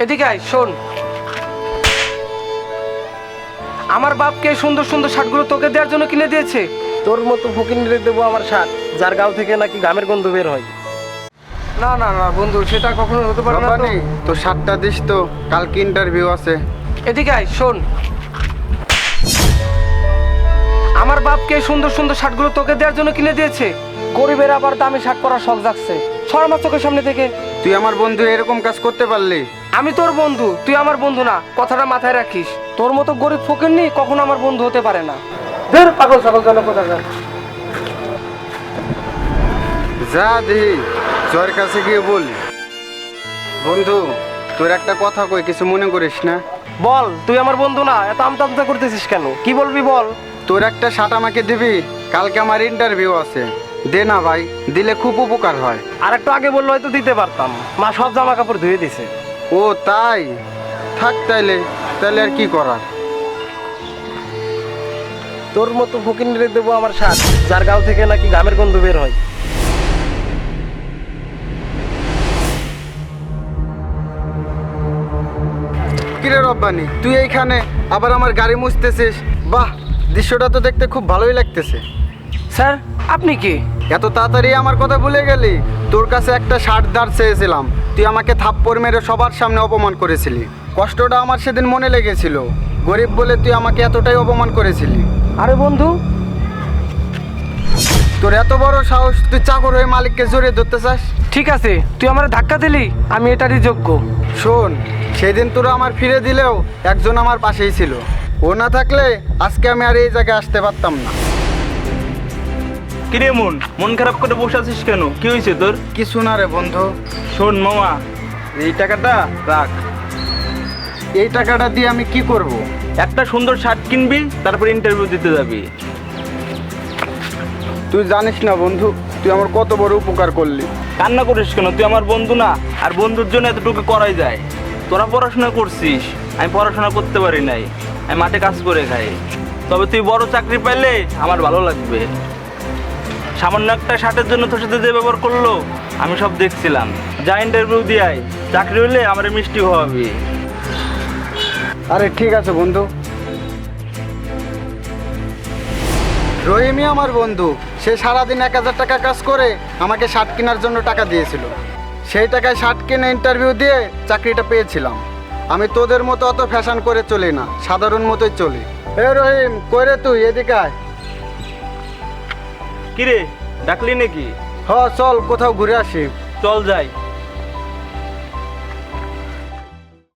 এদিকে আয়, শোন। আমার বাপকে সুন্দর সুন্দর শার্টগুলো তোকে দেওয়ার জন্য কিনে দিয়েছে। তোর মতো ফকিন্নিরে দেবো আমার শার্ট, যার গাও থেকে নাকি ঘামের গন্ধ বের হয়? না না না বন্ধু, সেটা কখনো হতে পারে না। তো শার্টটা দিস তো, কালকে ইন্টারভিউ আছে। এদিকে আয়, শোন। আমার বাপকে সুন্দর সুন্দর শার্টগুলো তোকে দেওয়ার জন্য কিনে দিয়েছে। গরিবের আবার দামি শার্ট পরার শখ জাগছে। সর আমার চোখের সামনে থেকে। তুই আমার বন্ধু এরকম কাজ করতে পারলি? আমি তোর বন্ধু, তুই আমার বন্ধু না, কথাটা মাথায় রাখিস। তোর মতো গরিব ফকিন্নি কখনো আমার বন্ধু হতে পারে না। ধর পাগল ছাগল জানো কোথায় যা। যা দেহি জয়ের কাছে গিয়ে বল। বন্ধু, তোর একটা কথা কই, কিছু মনে করিস না? বল, তুই আমার বন্ধু না, এত আমতা করতেছিস কেন? কি বলবি বল। তোর একটা শার্ট আমাকে দিবি? কালকে আমার ইন্টারভিউ আছে। দে না ভাই, দিলে খুব উপকার হয়। আর একটু আগে বললো হয়তো দিতে পারতাম। মা সব জামা কাপড় ধুয়ে দিছে। ও তাই? থাক তাইলে, তাহলে আর কি করার। তোর মতো ফকিন্নিরে দেবো আমার শার্ট, যার গাও থেকে নাকি ঘামের গন্ধ বের হয়। কিরে রব্বানি, তুই এইখানে আবার আমার গাড়ি মুছতেছিস? বাহ, দৃশ্যটা তো দেখতে খুব ভালোই লাগতেছে। স্যার, আপনি কি? এত তাড়াতাড়ি আমার কথা ভুলে গেলি? তোর কাছে একটা শার্ট ধার চেয়েছিলাম, তুই আমাকে থাপ্পড় মেরে সবার সামনে অপমান করেছিলি। কষ্টটা আমার সেদিন মনে লেগেছিল। গরিব বলে তুই আমাকে এতটাই অপমান করেছিলি। আরে বন্ধু, তোর এত বড় সাহস, তুই চাকর হয়ে মালিককে জড়িয়ে ধরতে চাস? ঠিক আছে, তুই আমার ধাক্কা দিলি, আমি এটারই যোগ্য। শোন, সেদিন তোরা আমার ফিরে দিলেও একজন আমার পাশেই ছিল। ও না থাকলে আজকে আমি আর এই জায়গায় আসতে পারতাম না। কিরে মন খারাপ করে বসে আছিস কেন? কি হয়েছে তোর? কিছু না রে বন্ধু। শোন মামা, এই টাকাটা রাখ। এই টাকাটা দিয়ে আমি কি করব? একটা সুন্দর শার্ট কিনবি, তারপর ইন্টারভিউ দিতে যাবি। তুই জানিস না বন্ধু, তুই আমার কত বড় উপকার করলি। কান্না করিস কেন? তুই আমার বন্ধু না? আর বন্ধুর জন্য এতটুকু করাই যায়। তোরা পড়াশোনা করছিস, আমি পড়াশোনা করতে পারি নাই, আমি মাঠে কাজ করে খাই। তবে তুই বড় চাকরি পাইলে আমার ভালো লাগবে। সামান্য একটা শার্টের জন্য তোর সাথে যে ব্যবহার করলো আমি সব দেখছিলাম। যা ইন্টারভিউ দিয়ে আয়, চাকরি হলে আমার মিষ্টি খাওয়াবি। আরে ঠিক আছে বন্ধু। রহিমই আমার বন্ধু। সে সারাদিন 1000 টাকা কাজ করে আমাকে শার্ট কেনার জন্য টাকা দিয়েছিল। সেই টাকায় শার্ট কিনে ইন্টারভিউ দিয়ে চাকরিটা পেয়েছিলাম। আমি তোদের মতো অত ফ্যাশন করে চলি না, সাধারণ মতোই চলি। এ রহিম, কই রে তুই? এদিকে আয়। কিরে, ডাকলি নাকি? হ, চল কোথাও ঘুরে আসি। চল যাই।